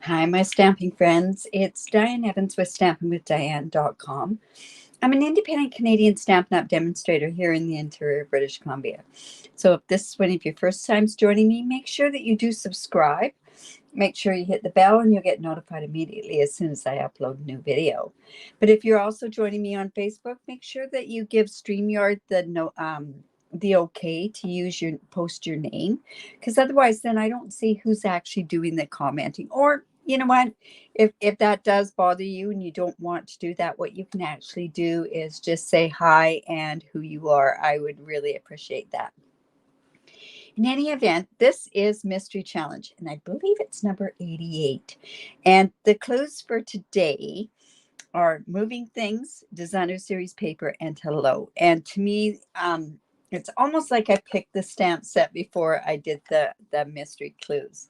Hi, my stamping friends. It's Diane Evans with stampingwithdiane.com. I'm an independent Canadian Stampin' Up demonstrator here in the interior of British Columbia. So if this is one of your first times joining me, make sure that you do subscribe. Make sure you hit the bell and you'll get notified immediately as soon as I upload a new video. But if you're also joining me on Facebook, make sure that you give StreamYard the okay to post your name, because otherwise then I don't see who's actually doing the commenting. Or you know what, if that does bother you and you don't want to do that, what you can actually do is just say hi and who you are. I would really appreciate that. In any event, this is Mystery Challenge, and I believe it's number 88. And the clues for today are moving things, designer series paper, and hello. And to me, it's almost like I picked the stamp set before I did the mystery clues.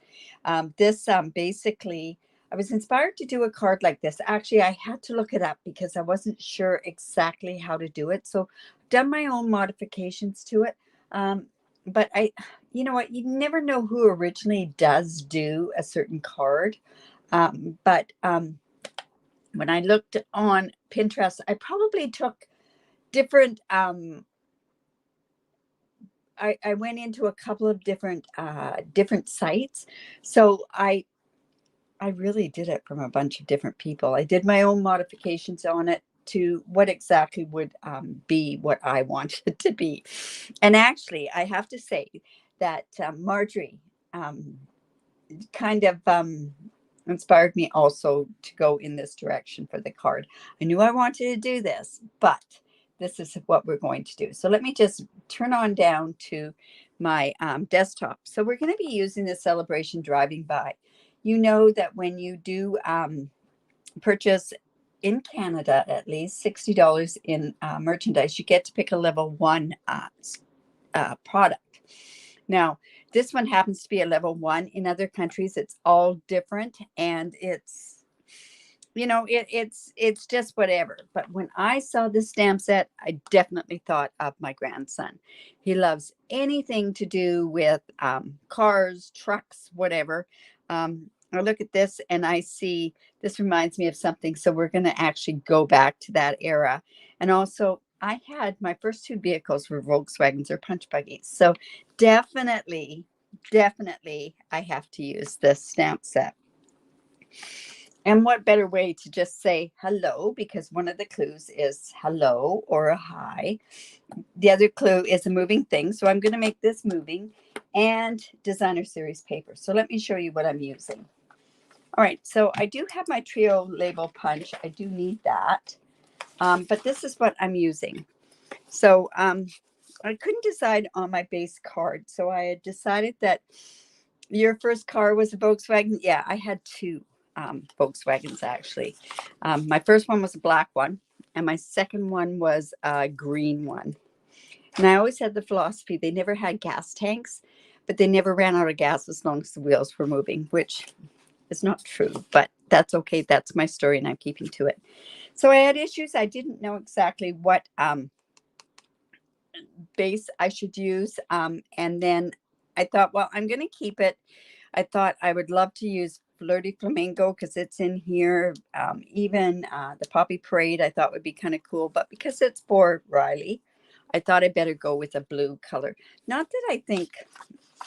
Basically, I was inspired to do a card like this. Actually, I had to look it up because I wasn't sure exactly how to do it. So I've done my own modifications to it. But you know what, you never know who originally does do a certain card. But when I looked on Pinterest, I probably took different, I went into a couple of different sites. So I really did it from a bunch of different people. I did my own modifications on it to what exactly would be what I wanted it to be. And actually, I have to say that Marjorie kind of inspired me also to go in this direction for the card. I knew I wanted to do this, but this is what we're going to do. So let me just turn on down to my desktop. So we're going to be using the Celebration Driving By. You know that when you do purchase in Canada at least $60 in merchandise, you get to pick a level 1 product. Now, this one happens to be a level 1. In other countries, it's all different, and it's, you know, it's just whatever. But when I saw this stamp set, I definitely thought of my grandson. He loves anything to do with cars, trucks, whatever. I look at this and I see this reminds me of something. So we're going to actually go back to that era. And also, I had my first 2 vehicles were Volkswagens or punch buggies. So definitely, I have to use this stamp set. And what better way to just say hello, because one of the clues is hello or a hi. The other clue is a moving thing. So I'm going to make this moving and designer series paper. So let me show you what I'm using. All right, so I do have my trio label punch. I do need that. But this is what I'm using. So I couldn't decide on my base card. So I had decided that your first car was a Volkswagen. Yeah, I had 2 Volkswagens, actually. My first one was a black one, and my second one was a green one. And I always had the philosophy they never had gas tanks, but they never ran out of gas as long as the wheels were moving, which is not true, but that's okay. That's my story, and I'm keeping to it. So I had issues. I didn't know exactly what base I should use. And then I thought, well, I'm going to keep it. I thought I would love to use Flirty Flamingo because it's in here. Even the Poppy Parade I thought would be kind of cool. But because it's for Riley, I thought I better go with a blue color. Not that I think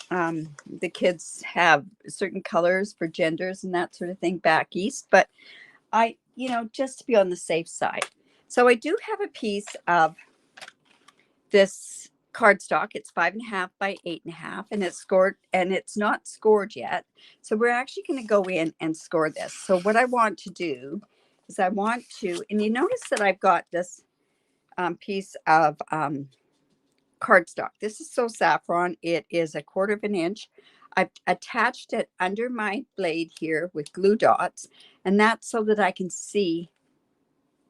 the kids have certain colors for genders and that sort of thing back east, but I, just to be on the safe side. So I do have a piece of this cardstock. It's 5.5 by 8.5, and it's scored, and it's not scored yet. So we're actually going to go in and score this. So what I want to do is I want to, and you notice that I've got this piece of cardstock. This is So Saffron. It is 1/4 of an inch. I've attached it under my blade here with glue dots, and that's so that I can see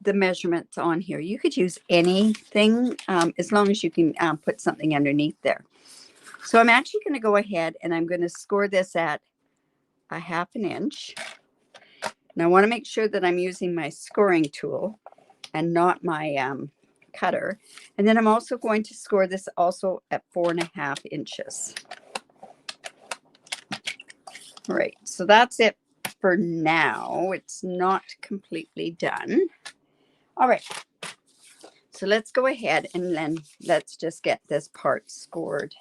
the measurements on here. You could use anything as long as you can put something underneath there. So I'm actually going to go ahead and I'm going to score this at 1/2 an inch. And I want to make sure that I'm using my scoring tool and not my cutter. And then I'm also going to score this also at 4.5 inches. All right, so that's it for now. It's not completely done. All right. So let's go ahead and then let's just get this part scored.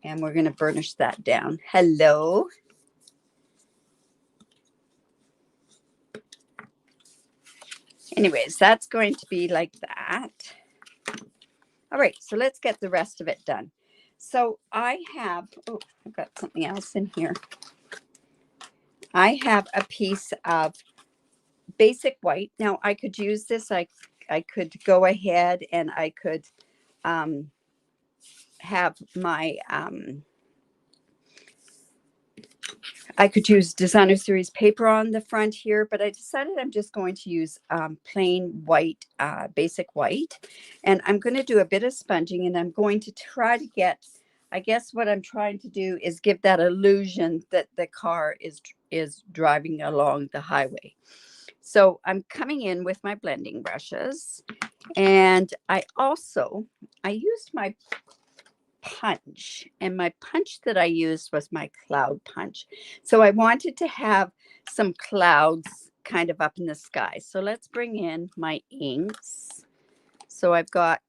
And we're going to burnish that down. Hello. Anyways, that's going to be like that. All right, so let's get the rest of it done. So I have, oh, I've got something else in here. I have a piece of basic white. Now I could use this. I could go ahead and I could have my, I could use Designer Series paper on the front here, but I decided I'm just going to use plain white, basic white. And I'm going to do a bit of sponging, and I'm going to try to get, I guess what I'm trying to do is give that illusion that the car is driving along the highway. So I'm coming in with my blending brushes, and I used my punch, and my punch that I used was my cloud punch. So I wanted to have some clouds kind of up in the sky. So let's bring in my inks. So I've got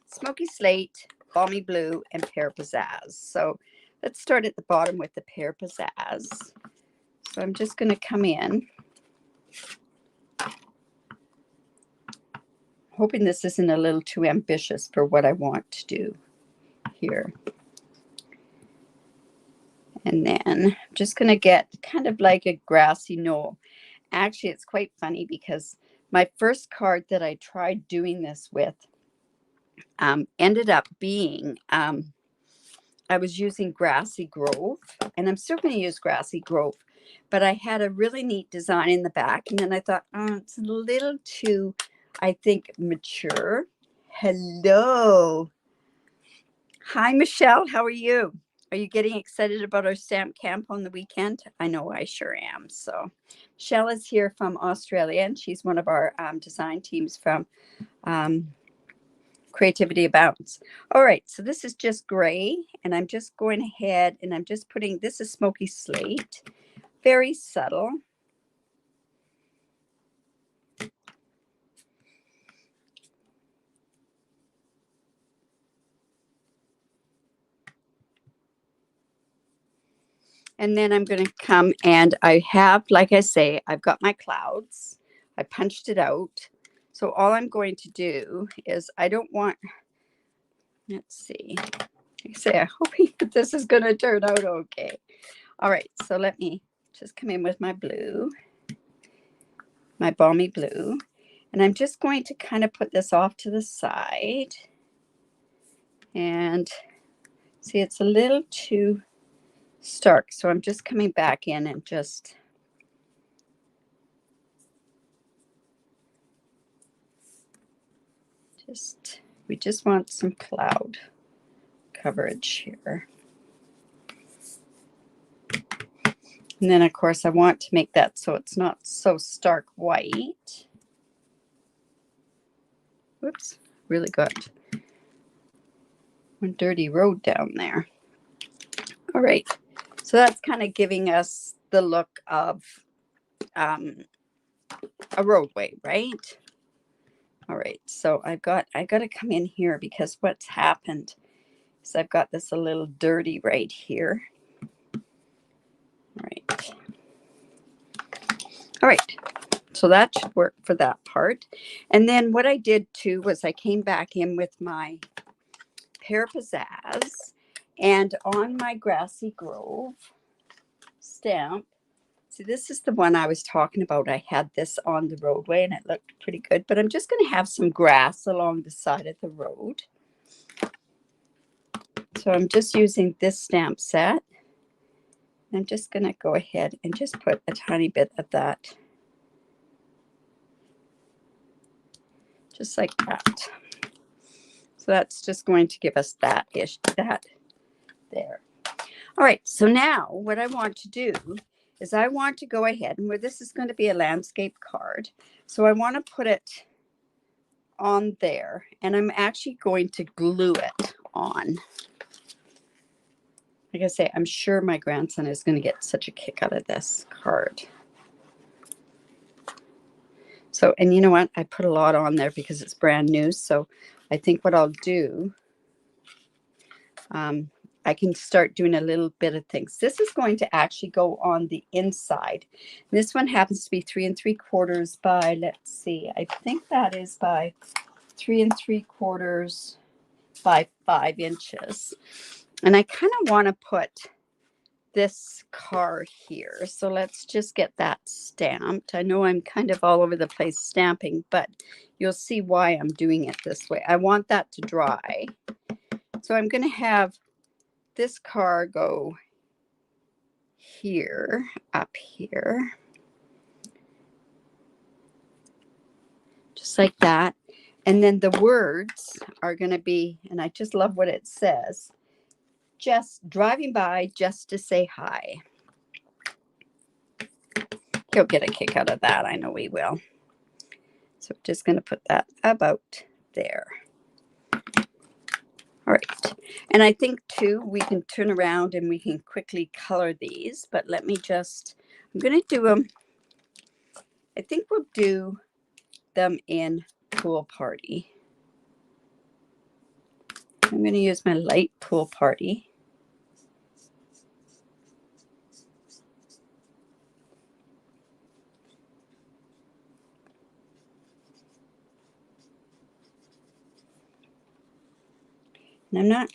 Smoky Slate, Balmy Blue, and Pear Pizzazz. So let's start at the bottom with the Pear Pizzazz. So I'm just going to come in, hoping this isn't a little too ambitious for what I want to do here. And then I'm just going to get kind of like a grassy knoll. Actually, it's quite funny because my first card that I tried doing this with ended up being, I was using Grassy Grove, and I'm still going to use Grassy Grove, but I had a really neat design in the back. And then I thought, oh, it's a little too, I think, mature. Hello. Hi, Michelle. How are you? Are you getting excited about our stamp camp on the weekend? I know I sure am. So Michelle is here from Australia, and she's one of our design teams from Creativity Abounds. All right, so this is just gray, and I'm just going ahead and I'm just putting, this is Smoky Slate, very subtle. And then I'm going to come, and I have, like I say, I've got my clouds. I punched it out. So all I'm going to do is, I don't want, let's see. I say, I hope this is going to turn out okay. All right, so let me just come in with my blue, my Balmy Blue. And I'm just going to kind of put this off to the side. And see, it's a little too stark. So I'm just coming back in and just we just want some cloud coverage here. And then of course I want to make that so it's not so stark white. Whoops, really got one dirty road down there. All right, so that's kind of giving us the look of a roadway, right? All right, so I got to come in here because what's happened is I've got this a little dirty right here. All right, so that should work for that part. And then what I did too was I came back in with my Pear Pizzazz, and on my Grassy Grove stamp, see, this is the one I was talking about. I had this on the roadway and it looked pretty good, but I'm just going to have some grass along the side of the road. So I'm just using this stamp set. I'm just going to go ahead and just put a tiny bit of that, just like that. So that's just going to give us that there. All right, so now what I want to do is I want to go ahead, and where this is going to be a landscape card, so I want to put it on there, and I'm actually going to glue it on. Like I say, I'm sure my grandson is going to get such a kick out of this card. So, and you know what? I put a lot on there because it's brand new. So I think what I'll do, I can start doing a little bit of things. This is going to actually go on the inside. This one happens to be 3 3/4 by, let's see, I think that is by 3 3/4 by 5 inches. And I kind of want to put this card here. So let's just get that stamped. I know I'm kind of all over the place stamping, but you'll see why I'm doing it this way. I want that to dry. So I'm going to have this card go here, up here, just like that. And then the words are going to be, and I just love what it says, just driving by just to say hi. He'll get a kick out of that. I know he will. So I'm just going to put that about there. All right. And I think too, we can turn around and we can quickly color these, but let me just, I'm going to do them. I think we'll do them in Pool Party. I'm going to use my light Pool Party. And I'm not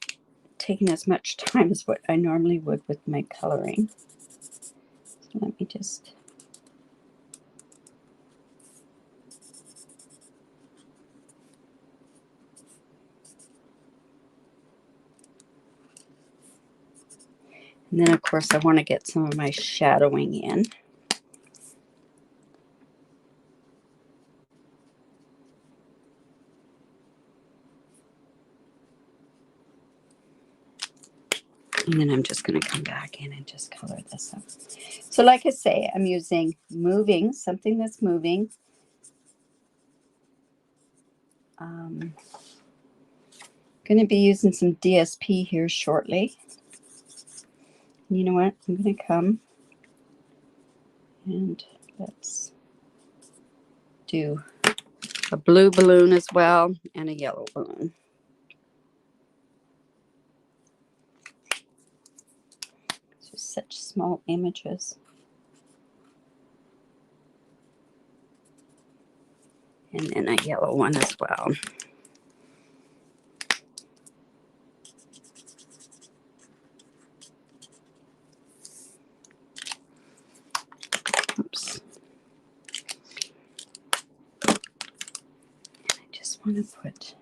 taking as much time as what I normally would with my coloring. So let me just... And then, of course, I want to get some of my shadowing in. And then I'm just going to come back in and just color this up. So like I say, I'm using moving, something that's moving. Going to be using some DSP here shortly. You know what? I'm going to come and let's do a blue balloon as well and a yellow balloon. Just such small images. And then a yellow one as well. Oops. And I just want to put...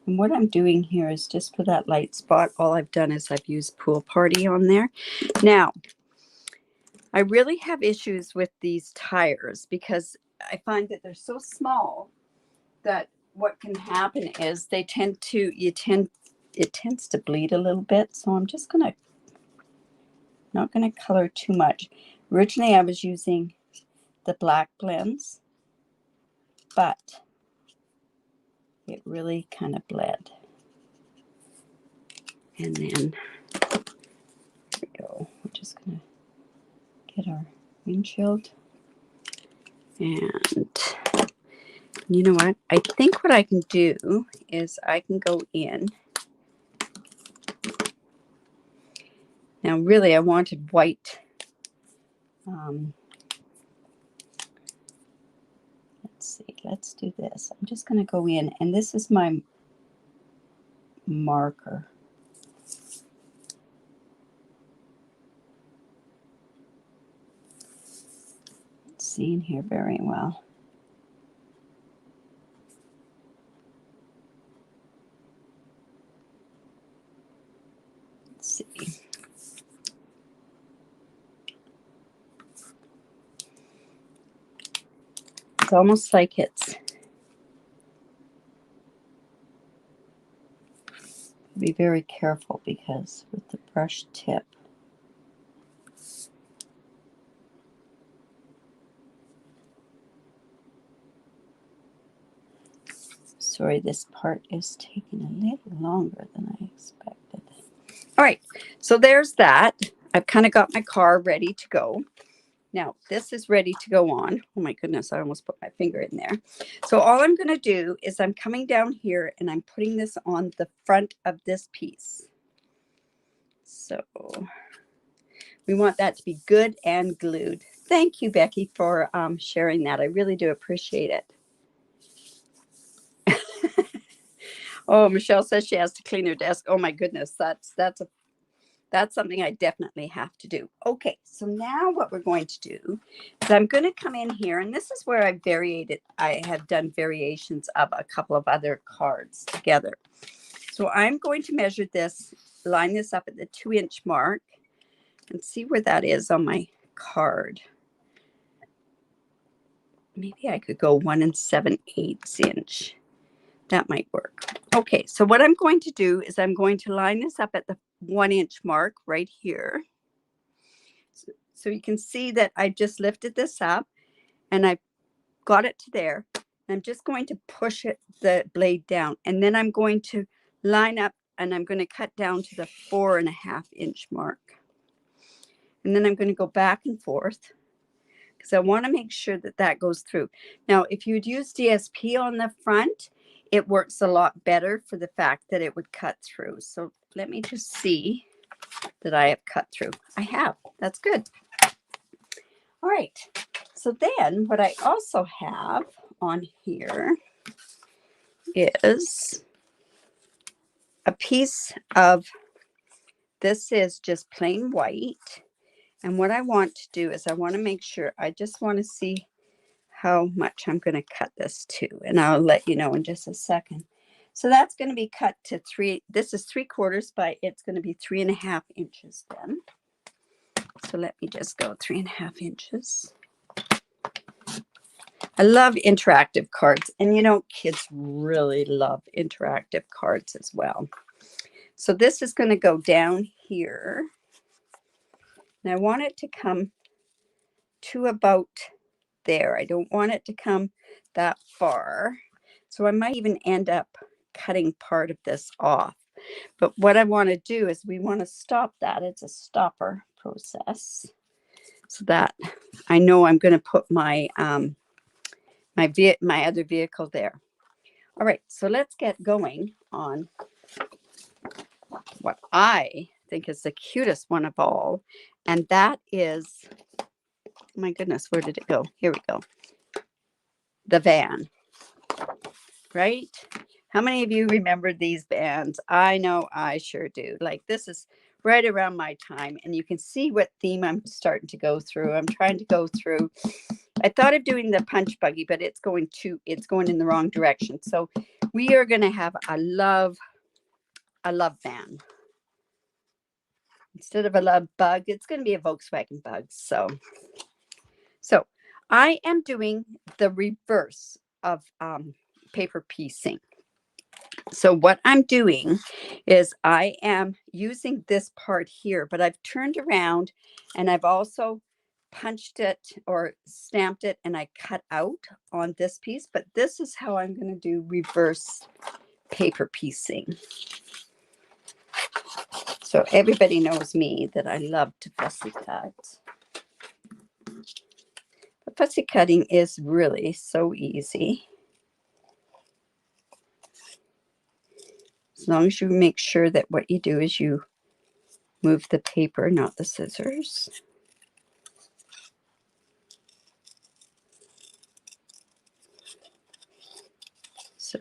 And what I'm doing here is just for that light spot, all I've done is I've used Pool Party on there. Now, I really have issues with these tires because I find that they're so small that what can happen is they tend to, it tends to bleed a little bit. So I'm just not going to color too much. Originally, I was using the black blends, but it really kind of bled. And then, there we go. We're just going to get our windshield. And you know what? I think what I can do is I can go in. Now, really, I wanted white. Let's see. Let's do this. I'm just going to go in, and this is my marker. It's seen here very well. Let's see. It's almost like it's... Be very careful because with the brush tip, Sorry, this part is taking a little longer than I expected. All right, so there's that. I've kind of got my card ready to go. Now, this is ready to go on. Oh my goodness, I almost put my finger in there. So all I'm going to do is I'm coming down here and I'm putting this on the front of this piece. So we want that to be good and glued. Thank you, Becky, for sharing that. I really do appreciate it. Oh, Michelle says she has to clean her desk. Oh my goodness, that's something I definitely have to do. Okay, so now what we're going to do is I'm going to come in here, and this is where I have done variations of a couple of other cards together. So I'm going to measure this, line this up at the 2-inch mark, and see where that is on my card. Maybe I could go 1 7/8 inch. That might work. Okay, so what I'm going to do is I'm going to line this up at the 1-inch mark right here. So you can see that I just lifted this up and I got it to there. I'm just going to push the blade down, and then I'm going to line up and I'm going to cut down to the 4.5-inch mark. And then I'm going to go back and forth because I want to make sure that that goes through. Now, if you'd use DSP on the front, it works a lot better for the fact that it would cut through. So let me just see that I have cut through. I have. That's good. All right. So then what I also have on here is a piece of, this is just plain white. And what I want to do is I want to make sure, I just want to see how much I'm going to cut this to. And I'll let you know in just a second. So that's going to be cut to 3. This is 3/4 by, it's going to be 3.5 inches then. So let me just go 3.5 inches. I love interactive cards. And you know, kids really love interactive cards as well. So this is going to go down here. And I want it to come to about there. I don't want it to come that far. So I might even end up cutting part of this off. But what I want to do is we want to stop that. It's a stopper process. So that I know I'm going to put my my other vehicle there. All right, so let's get going on what I think is the cutest one of all. And that is, my goodness, where did it go? Here we go. The van, right? How many of you remember these vans? I know I sure do. Like, this is right around my time, and you can see what theme I'm starting to go through. I'm trying to go through. I thought of doing the punch buggy, but it's going in the wrong direction. So we are going to have a love van. Instead of a love bug, it's going to be a Volkswagen bug. So I am doing the reverse of paper piecing. So what I'm doing is I am using this part here, but I've turned around and I've also punched it or stamped it, and I cut out on this piece. But this is how I'm going to do reverse paper piecing. So everybody knows me that I love to fussy cut. But fussy cutting is really so easy. As long as you make sure that what you do is you move the paper, not the scissors. So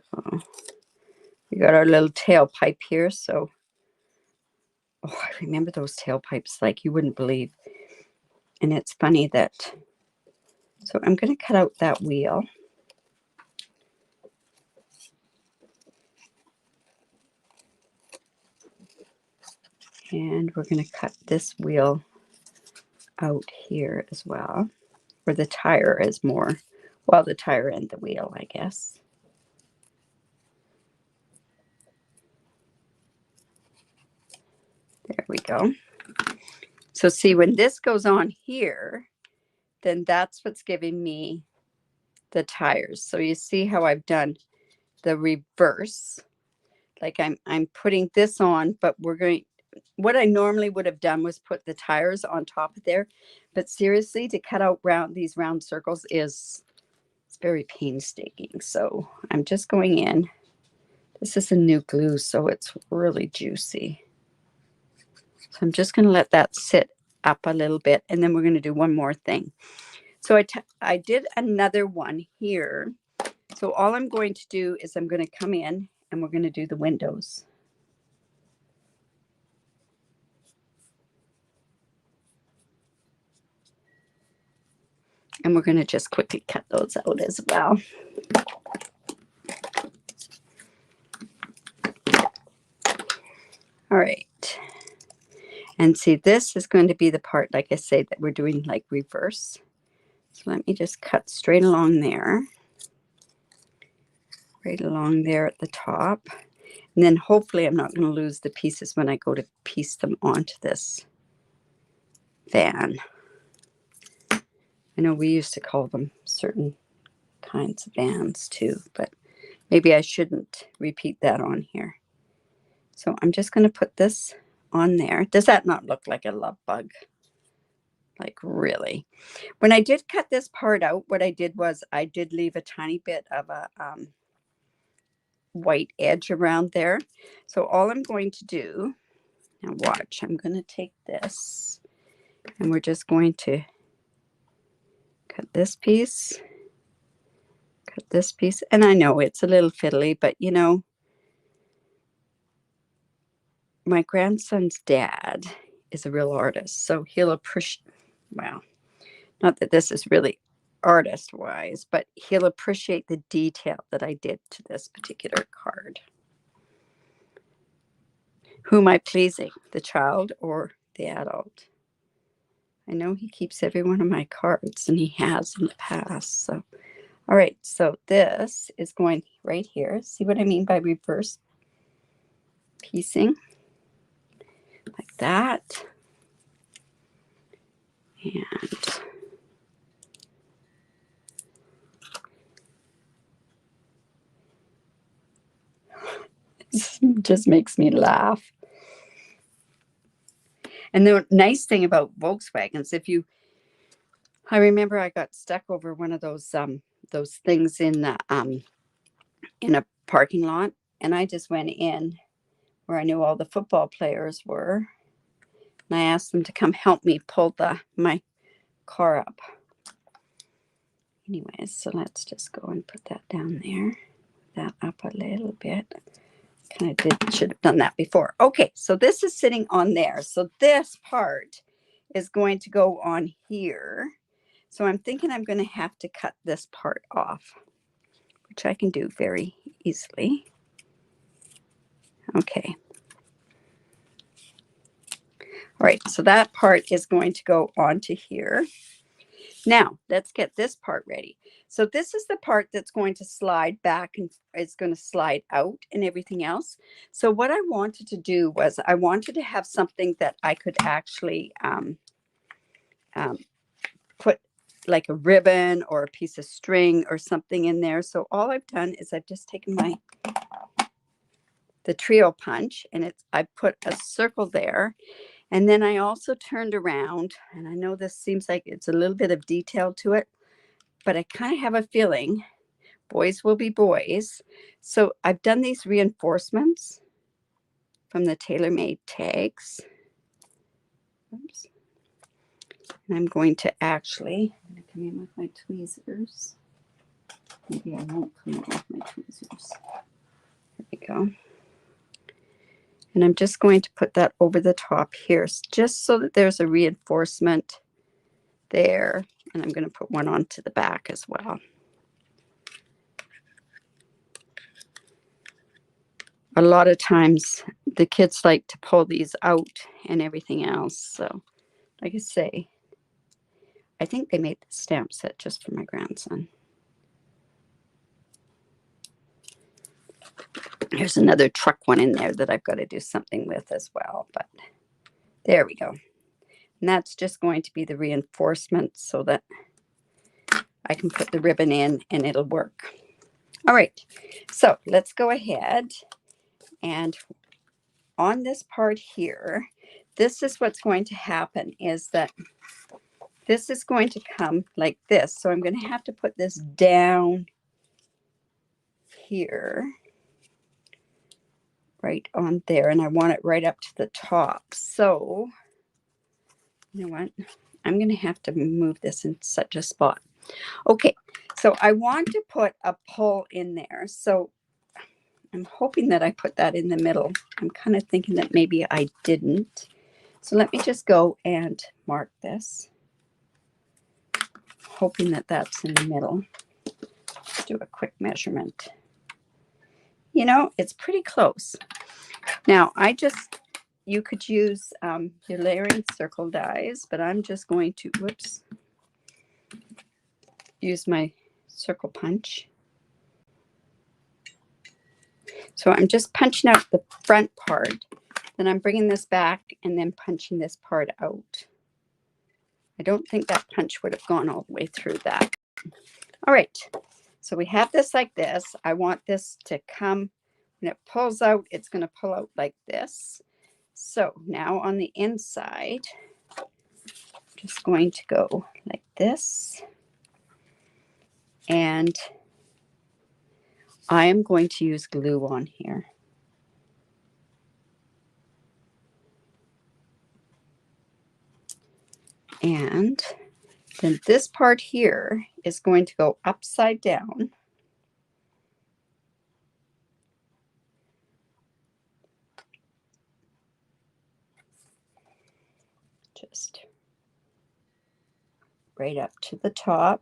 we got our little tailpipe here. So, oh, I remember those tailpipes like you wouldn't believe. And it's funny that, so I'm going to cut out that wheel. And we're going to cut this wheel out here as well. Where the tire is more, well, the tire and the wheel, I guess. There we go. So see, when this goes on here, then that's what's giving me the tires. So you see how I've done the reverse. Like I'm putting this on, but what I normally would have done was put the tires on top of there. But seriously, to cut out these round circles it's very painstaking. So I'm just going in. This is a new glue, so it's really juicy. So I'm just going to let that sit up a little bit, and then we're going to do one more thing. So I did another one here. So all I'm going to do is I'm going to come in and we're going to do the windows. And we're going to just quickly cut those out as well. All right. And see, this is going to be the part, like I say, that we're doing like reverse. So let me just cut straight along there. Right along there at the top. And then hopefully I'm not going to lose the pieces when I go to piece them onto this van. I know we used to call them certain kinds of vans too, but maybe I shouldn't repeat that on here. So I'm just going to put this on there. Does that not look like a love bug? Like really? When I did cut this part out, what I did was I did leave a tiny bit of a white edge around there. So all I'm going to do, now watch, I'm going to take this and we're just going to cut this piece, and I know it's a little fiddly, but you know, my grandson's dad is a real artist, so he'll appreciate, well, not that this is really artist wise, but he'll appreciate the detail that I did to this particular card. Who am I pleasing, the child or the adult? I know he keeps every one of my cards, and he has in the past. So, all right, so this is going right here. See what I mean by reverse piecing? Like that. And it just makes me laugh. And the nice thing about Volkswagens, I remember I got stuck over one of those things in a parking lot, and I just went in where I knew all the football players were, and I asked them to come help me pull my car up. Anyways, so let's just go and put that down there, that up a little bit. Should have done that before. Okay, so this is sitting on there. So this part is going to go on here. So I'm thinking I'm going to have to cut this part off, which I can do very easily. Okay. All right, so that part is going to go onto here. Now, let's get this part ready. So this is the part that's going to slide back and it's going to slide out and everything else. So what I wanted to do was I wanted to have something that I could actually put like a ribbon or a piece of string or something in there. So all I've done is I've just taken the trio punch, and I put a circle there. And then I also turned around, and I know this seems like it's a little bit of detail to it, but I kind of have a feeling boys will be boys. So I've done these reinforcements from the TaylorMade tags. Oops. And I'm going to come in with my tweezers. Maybe I won't come in with my tweezers. There we go. And I'm just going to put that over the top here, just so that there's a reinforcement there. And I'm going to put one onto the back as well. A lot of times the kids like to pull these out and everything else. So, like I say, I think they made the stamp set just for my grandson. There's another truck one in there that I've got to do something with as well. But there we go. And that's just going to be the reinforcement so that I can put the ribbon in and it'll work. All right, so let's go ahead, and on this part here, this is what's going to happen, is that this is going to come like this. So I'm going to have to put this down here, right on there, and I want it right up to the top. So you know what? I'm going to have to move this in such a spot. Okay, so I want to put a pull in there. So I'm hoping that I put that in the middle. I'm kind of thinking that maybe I didn't. So let me just go and mark this, hoping that that's in the middle. Let's do a quick measurement. You know, it's pretty close. Now, you could use your layering circle dies, but I'm just going to, whoops, use my circle punch. So I'm just punching out the front part, then I'm bringing this back and then punching this part out. I don't think that punch would have gone all the way through that. All right, so we have this like this. I want this to come, when it pulls out, it's going to pull out like this. So now on the inside, I'm just going to go like this. And I am going to use glue on here. And then this part here is going to go upside down. Just right up to the top.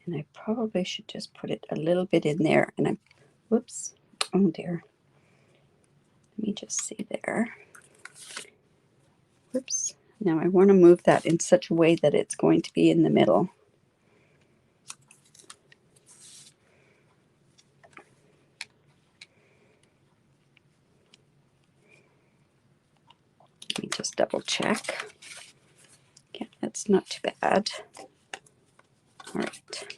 And I probably should just put it a little bit in there. And I'm, whoops, oh dear. Let me just see there. Whoops. Now I want to move that in such a way that it's going to be in the middle. Let me just double check. Yeah, that's not too bad. All right.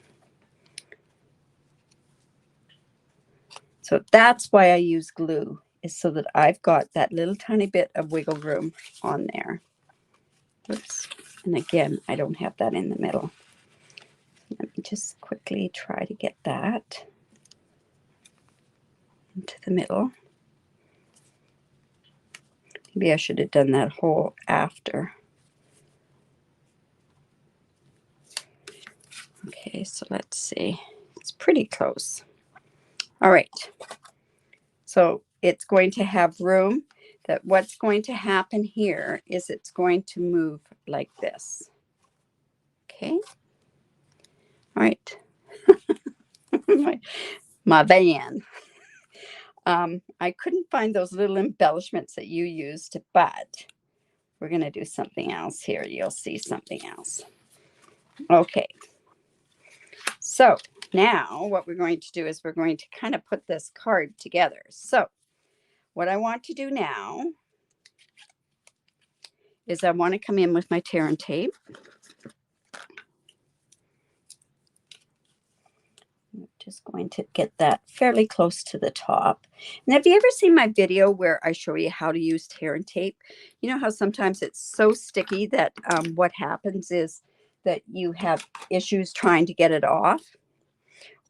So that's why I use glue, is so that I've got that little tiny bit of wiggle room on there. Oops. And again, I don't have that in the middle. Let me just quickly try to get that into the middle. Maybe I should have done that hole after. Okay, so let's see. It's pretty close. All right. So it's going to have room. That what's going to happen here is it's going to move like this. Okay. All right. my van. I couldn't find those little embellishments that you used, but we're going to do something else here. You'll see something else. Okay. So now what we're going to do is we're going to kind of put this card together. So what I want to do now is I want to come in with my tear and tape. I'm just going to get that fairly close to the top. And have you ever seen my video where I show you how to use tear and tape? You know how sometimes it's so sticky that what happens is that you have issues trying to get it off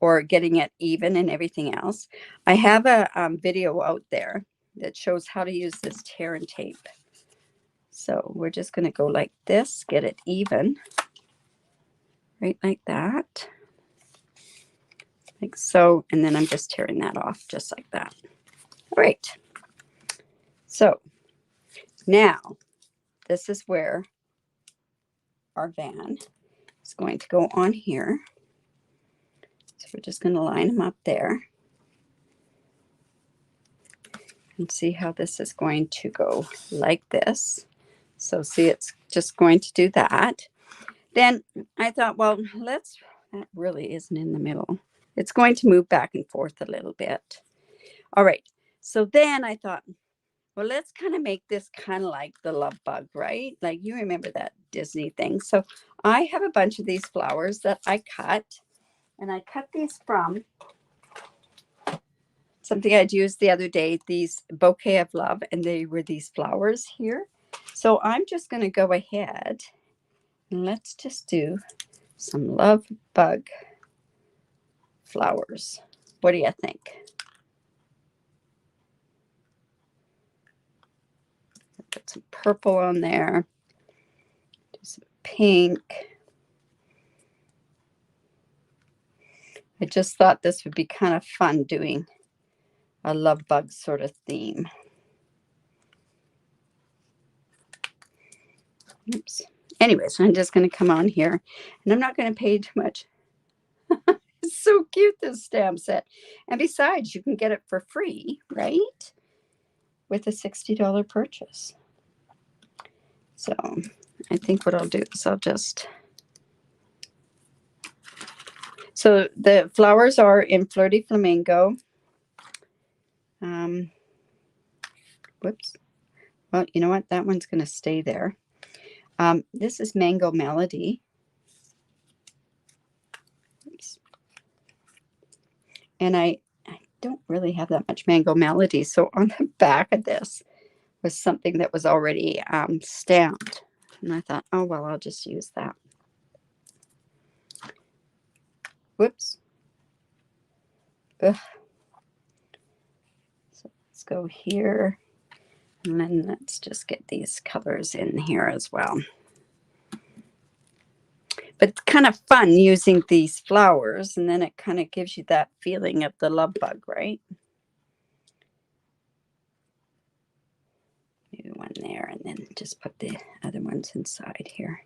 or getting it even and everything else. I have a video out there that shows how to use this tear and tape. So we're just going to go like this, get it even, right like that. Like so, and then I'm just tearing that off just like that. All right. So now this is where our van is going to go on here. So we're just going to line them up there and see how this is going to go like this. So see, it's just going to do that. Then I thought, well, that really isn't in the middle. It's going to move back and forth a little bit. All right. So then I thought, well, let's kind of make this kind of like the love bug, right? Like you remember that Disney thing. So I have a bunch of these flowers that I cut, and I cut these from something I'd used the other day, these Bouquet of Love, and they were these flowers here. So I'm just going to go ahead and let's just do some love bug flowers. What do you think? Put some purple on there, do some pink. I just thought this would be kind of fun doing a love bug sort of theme. Oops. Anyways, I'm just going to come on here, and I'm not going to pay too much. It's so cute, this stamp set. And besides, you can get it for free, right? With a $60 purchase. So I think what I'll do is I'll just... So the flowers are in Flirty Flamingo. Whoops. Well, you know what? That one's going to stay there. This is Mango Melody. Oops. And I don't really have that much Mango Melody. So on the back of this was something that was already stamped. And I thought, oh, well, I'll just use that. Whoops. Ugh. So let's go here. And then let's just get these colors in here as well. But it's kind of fun using these flowers, and then it kind of gives you that feeling of the love bug, right? Maybe one there, and then just put the other ones inside here.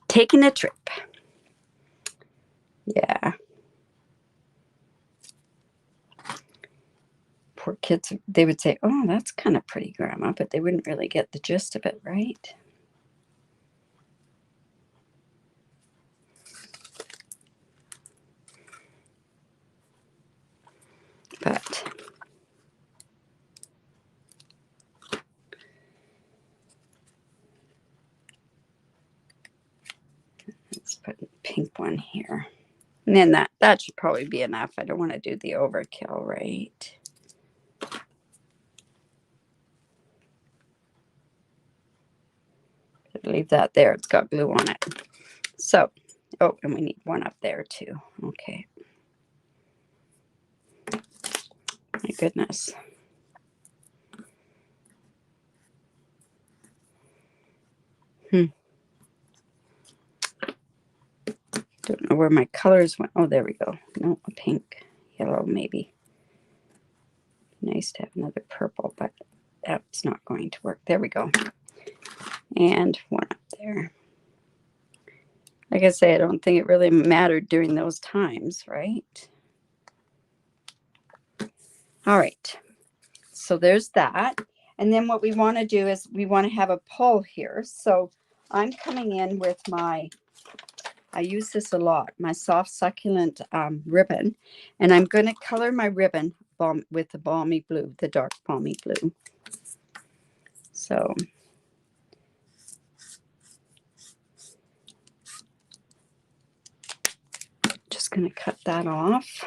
Taking a trip. Yeah. Poor kids, they would say, oh, that's kind of pretty, Grandma, but they wouldn't really get the gist of it, right? But let's put a pink one here. And then that should probably be enough. I don't want to do the overkill, right? Leave that there. It's got glue on it. So, oh, and we need one up there too. Okay. My goodness. Don't know where my colors went. Oh, there we go. No, a pink, yellow, maybe. Nice to have another purple, but that's not going to work. There we go. And one up there. Like I say, I don't think it really mattered during those times, right? All right. So there's that. And then what we want to do is we want to have a pull here. So I'm coming in with my, I use this a lot, my soft succulent ribbon. And I'm going to color my ribbon with the balmy blue, the dark balmy blue. So just going to cut that off.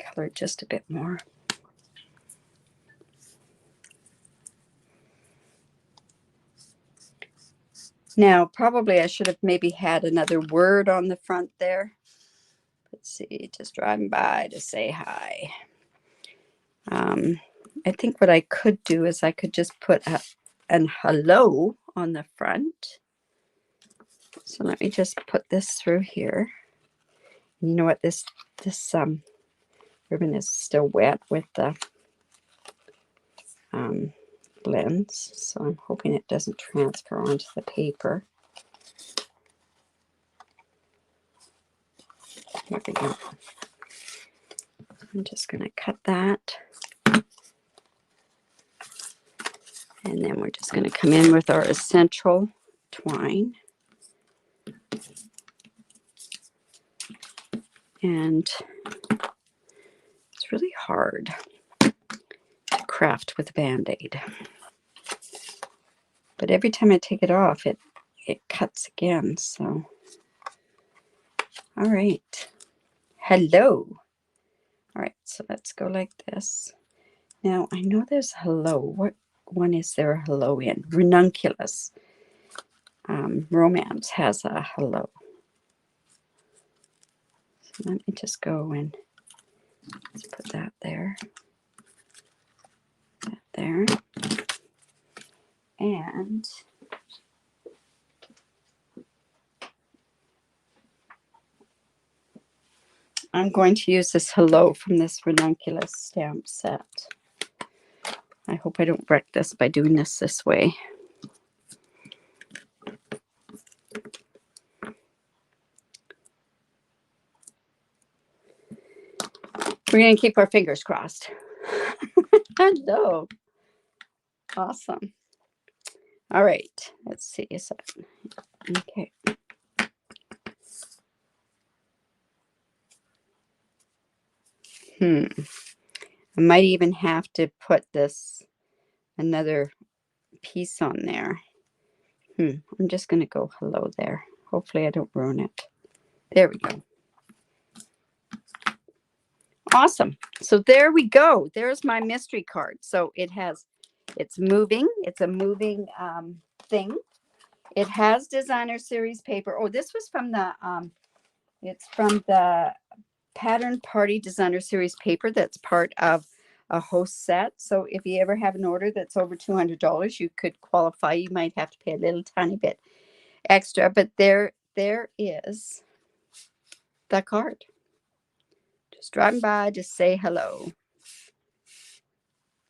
Color just a bit more. Now, probably I should have maybe had another word on the front there. Let's see, just driving by to say hi. I think what I could do is I could just put an hello on the front. So let me just put this through here. And you know what? This ribbon is still wet with the blends, so I'm hoping it doesn't transfer onto the paper. There we go. I'm just going to cut that. And then we're just going to come in with our essential twine. And It's really hard to craft with a Band-Aid. But every time I take it off, it cuts again. So, all right. Hello. All right, so let's go like this. Now, I know there's hello. What one is there a hello in? Ranunculus. Romance has a hello. So let me just go and let's put that there. That there. And I'm going to use this hello from this ranunculus stamp set. I hope I don't wreck this by doing this way. We're going to keep our fingers crossed. Hello. Awesome. All right. Let's see a second. Okay. I might even have to put another piece on there. I'm just going to go hello there. Hopefully I don't ruin it. There we go. Awesome. So there we go. There's my mystery card. So it's moving. It's a moving thing. It has designer series paper. Oh, this was from it's from the Pattern Party Designer Series paper that's part of a host set. So if you ever have an order that's over $200, you could qualify. You might have to pay a little tiny bit extra, but there is the card. Just driving by, just say hello.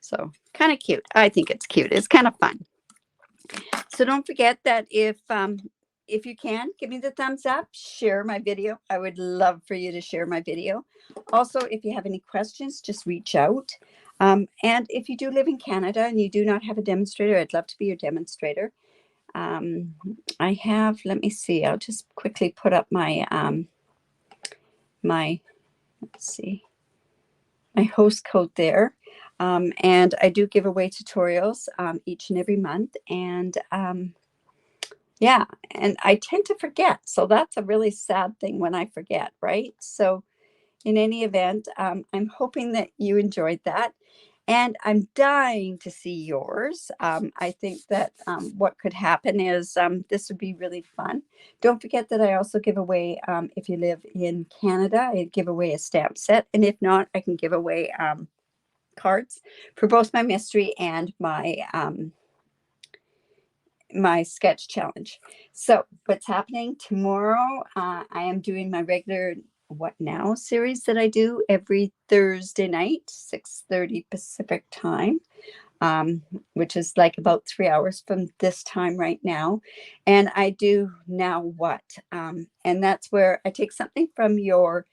So kind of cute. I think it's cute. It's kind of fun. So don't forget that if you can, give me the thumbs up, share my video. I would love for you to share my video. Also, if you have any questions, just reach out. And if you do live in Canada and you do not have a demonstrator, I'd love to be your demonstrator. I have, let me see, I'll just quickly put up my, let's see, my host code there. And I do give away tutorials each and every month. And yeah, and I tend to forget. So that's a really sad thing when I forget, right? So in any event, I'm hoping that you enjoyed that. And I'm dying to see yours. I think that what could happen is this would be really fun. Don't forget that I also give away, if you live in Canada, I give away a stamp set. And if not, I can give away cards for both my mystery and my my sketch challenge. So what's happening tomorrow? I am doing my regular What Now series that I do every Thursday night, 6:30 Pacific time, which is like about 3 hours from this time right now. And I do Now What? And that's where I take something from your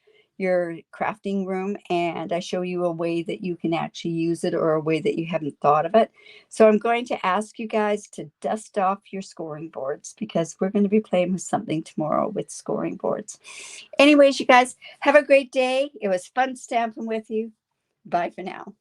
crafting room and I show you a way that you can actually use it or a way that you haven't thought of it. So I'm going to ask you guys to dust off your scoring boards because we're going to be playing with something tomorrow with scoring boards. Anyways, you guys have a great day. It was fun stamping with you. Bye for now.